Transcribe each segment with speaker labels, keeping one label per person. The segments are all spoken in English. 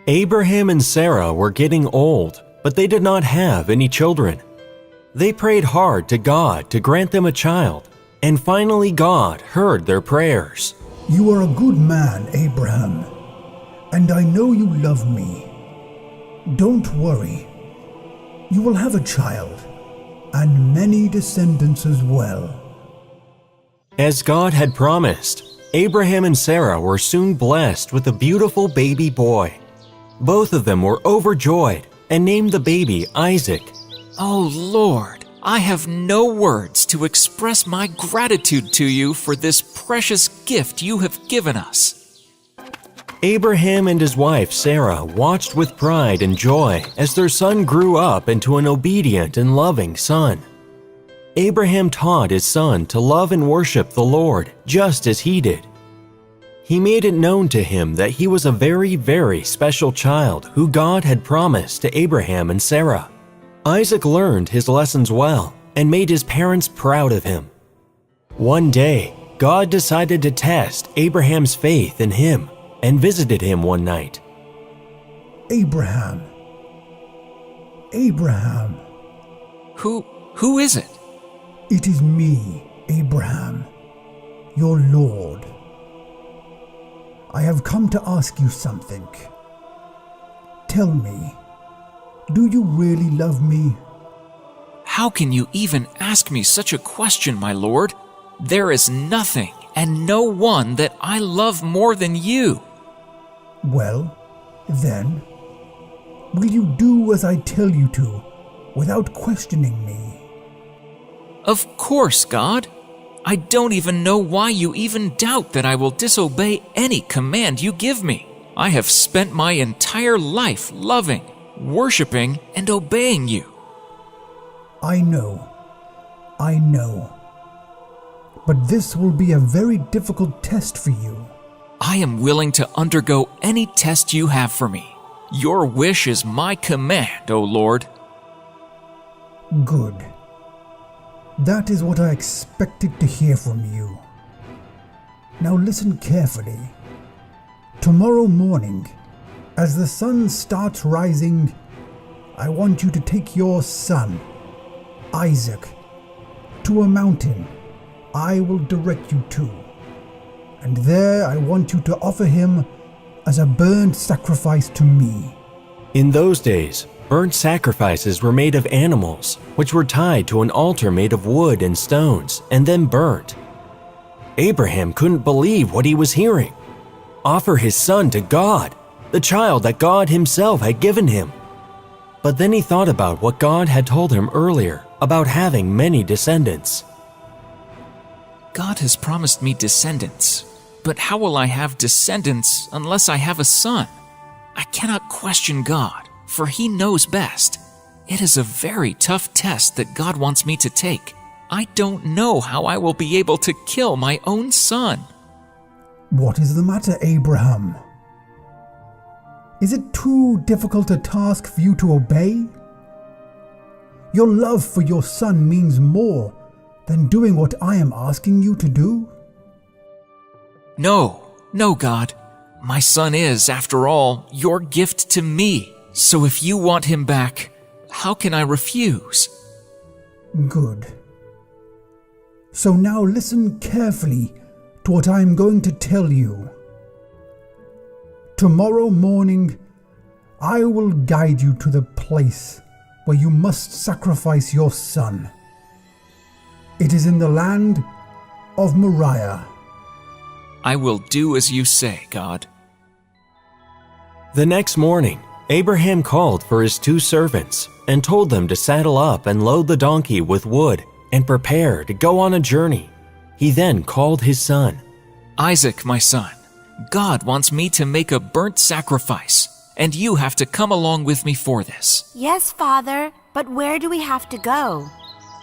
Speaker 1: Abraham and Sarah were getting old, but they did not have any children. They prayed hard to God to grant them a child, and finally God heard their prayers.
Speaker 2: You are a good man, Abraham, and I know you love me. Don't worry. You will have a child, and many descendants as well.
Speaker 1: As God had promised, Abraham and Sarah were soon blessed with a beautiful baby boy. Both of them were overjoyed and named the baby Isaac.
Speaker 3: Oh Lord, I have no words to express my gratitude to you for this precious gift you have given us.
Speaker 1: Abraham and his wife Sarah watched with pride and joy as their son grew up into an obedient and loving son. Abraham taught his son to love and worship the Lord just as he did. He made it known to him that he was a very, very special child who God had promised to Abraham and Sarah. Isaac learned his lessons well and made his parents proud of him. One day, God decided to test Abraham's faith in him and visited him one night.
Speaker 2: Abraham. Abraham.
Speaker 3: Who is it?
Speaker 2: It is me, Abraham, your Lord. I have come to ask you something. Tell me, do you really love me?
Speaker 3: How can you even ask me such a question, my Lord? There is nothing and no one that I love more than you.
Speaker 2: Well, then, will you do as I tell you to, without questioning me?
Speaker 3: Of course, God. I don't even know why you even doubt that I will disobey any command you give me. I have spent my entire life loving, worshiping, and obeying you.
Speaker 2: I know. But this will be a very difficult test for you.
Speaker 3: I am willing to undergo any test you have for me. Your wish is my command, O Lord.
Speaker 2: Good. That is what I expected to hear from you. Now listen carefully. Tomorrow morning, as the sun starts rising, I want you to take your son, Isaac, to a mountain I will direct you to. And there I want you to offer him as a burnt sacrifice to me.
Speaker 1: In those days, burnt sacrifices were made of animals, which were tied to an altar made of wood and stones, and then burnt. Abraham couldn't believe what he was hearing. Offer his son to God, the child that God himself had given him. But then he thought about what God had told him earlier about having many descendants.
Speaker 3: God has promised me descendants, but how will I have descendants unless I have a son? I cannot question God, for He knows best. It is a very tough test that God wants me to take. I don't know how I will be able to kill my own son.
Speaker 2: What is the matter, Abraham? Is it too difficult a task for you to obey? Your love for your son means more than doing what I am asking you to do?
Speaker 3: No, God. My son is, after all, your gift to me. So if you want him back, how can I refuse?
Speaker 2: Good. So now listen carefully to what I am going to tell you. Tomorrow morning, I will guide you to the place where you must sacrifice your son. It is in the land of Moriah.
Speaker 3: I will do as you say, God.
Speaker 1: The next morning, Abraham called for his 2 servants and told them to saddle up and load the donkey with wood and prepare to go on a journey. He then called his son.
Speaker 3: Isaac, my son, God wants me to make a burnt sacrifice, and you have to come along with me for this.
Speaker 4: Yes, Father, but where do we have to go?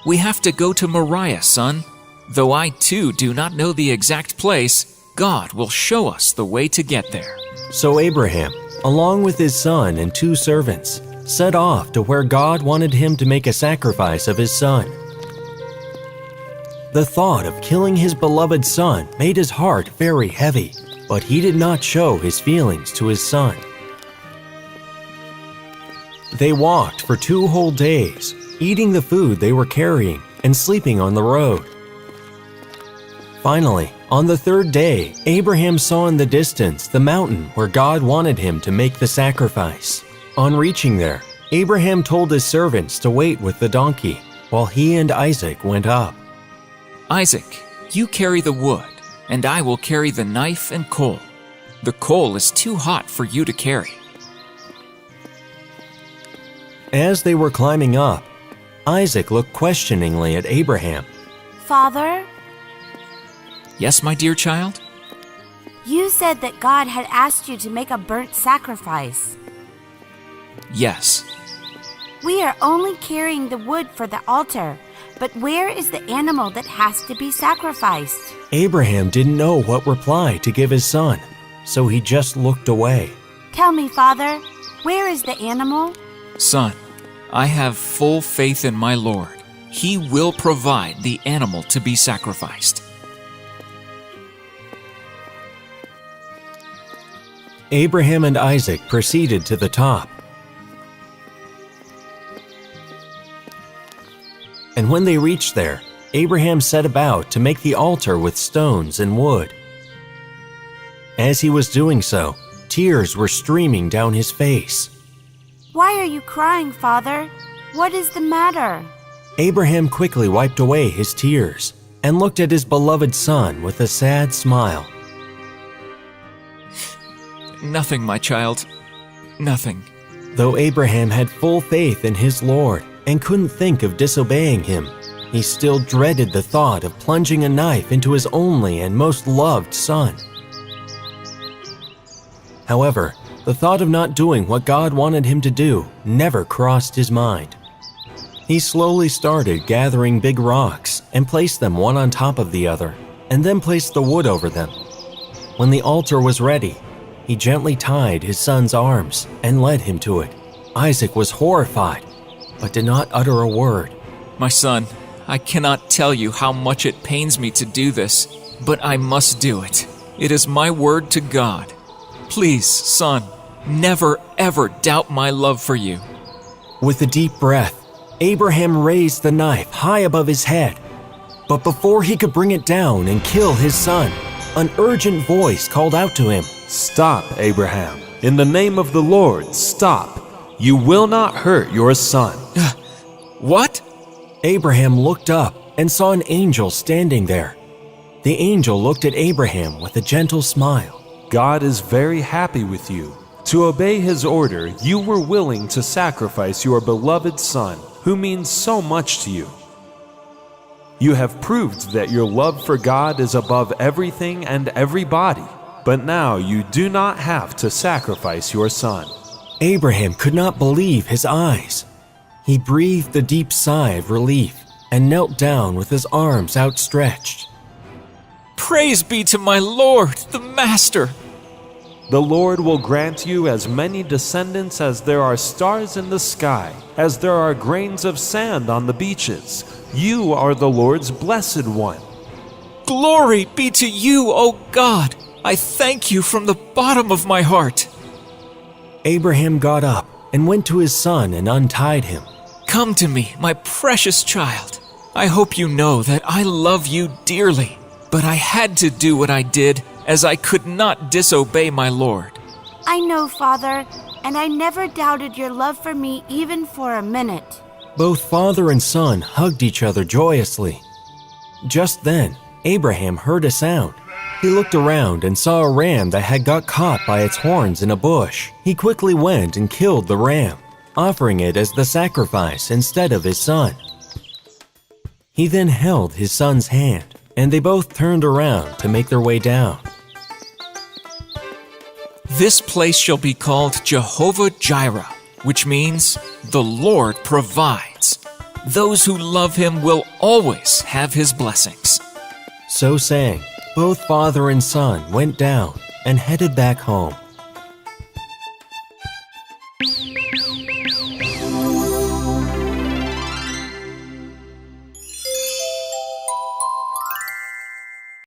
Speaker 3: We have to go to Moriah, son. Though I too do not know the exact place, God will show us the way to get there.
Speaker 1: So Abraham, along with his son and 2 servants, set off to where God wanted him to make a sacrifice of his son. The thought of killing his beloved son made his heart very heavy, but he did not show his feelings to his son. They walked for 2 whole days, eating the food they were carrying and sleeping on the road. Finally, on the 3rd day, Abraham saw in the distance the mountain where God wanted him to make the sacrifice. On reaching there, Abraham told his servants to wait with the donkey while he and Isaac went up.
Speaker 3: Isaac, you carry the wood, and I will carry the knife and coal. The coal is too hot for you to carry.
Speaker 1: As they were climbing up, Isaac looked questioningly at Abraham.
Speaker 4: Father,
Speaker 3: Yes, my dear child?
Speaker 4: you said that God had asked you to make a burnt sacrifice.
Speaker 3: Yes.
Speaker 4: We are only carrying the wood for the altar, but where is the animal that has to be sacrificed?
Speaker 1: Abraham didn't know what reply to give his son, so he just looked away.
Speaker 4: Tell me, Father, where is the animal?
Speaker 3: Son, I have full faith in my Lord. He will provide the animal to be sacrificed.
Speaker 1: Abraham and Isaac proceeded to the top. And when they reached there, Abraham set about to make the altar with stones and wood. As he was doing so, tears were streaming down his face.
Speaker 4: Why are you crying, Father? What is the matter?
Speaker 1: Abraham quickly wiped away his tears and looked at his beloved son with a sad smile.
Speaker 3: Nothing, my child. Nothing.
Speaker 1: Though Abraham had full faith in his Lord and couldn't think of disobeying him, he still dreaded the thought of plunging a knife into his only and most loved son. However, the thought of not doing what God wanted him to do never crossed his mind. He slowly started gathering big rocks and placed them one on top of the other, and then placed the wood over them. When the altar was ready, he gently tied his son's arms and led him to it. Isaac was horrified, but did not utter a word.
Speaker 3: My son, I cannot tell you how much it pains me to do this, but I must do it. It is my word to God. Please, son, never ever doubt my love for you.
Speaker 1: With a deep breath, Abraham raised the knife high above his head. But before he could bring it down and kill his son, an urgent voice called out to him.
Speaker 5: Stop, Abraham. In the name of the Lord, stop. You will not hurt your son.
Speaker 3: What?
Speaker 1: Abraham looked up and saw an angel standing there. The angel looked at Abraham with a gentle smile.
Speaker 5: God is very happy with you. To obey his order, you were willing to sacrifice your beloved son, who means so much to you. You have proved that your love for God is above everything and everybody, but now you do not have to sacrifice your son.
Speaker 1: Abraham could not believe his eyes. He breathed a deep sigh of relief and knelt down with his arms outstretched.
Speaker 3: Praise be to my Lord, the Master.
Speaker 5: The Lord will grant you as many descendants as there are stars in the sky, as there are grains of sand on the beaches. You are the Lord's blessed one.
Speaker 3: Glory be to you, O God. I thank you from the bottom of my heart.
Speaker 1: Abraham got up and went to his son and untied him.
Speaker 3: Come to me, my precious child. I hope you know that I love you dearly, but I had to do what I did, as I could not disobey my Lord.
Speaker 4: I know, Father, and I never doubted your love for me even for a minute.
Speaker 1: Both father and son hugged each other joyously. Just then, Abraham heard a sound. He looked around and saw a ram that had got caught by its horns in a bush. He quickly went and killed the ram, offering it as the sacrifice instead of his son. He then held his son's hand, and they both turned around to make their way down.
Speaker 3: This place shall be called Jehovah-Jireh, which means the Lord provides. Those who love him will always have his blessings.
Speaker 1: So saying, both father and son went down and headed back home.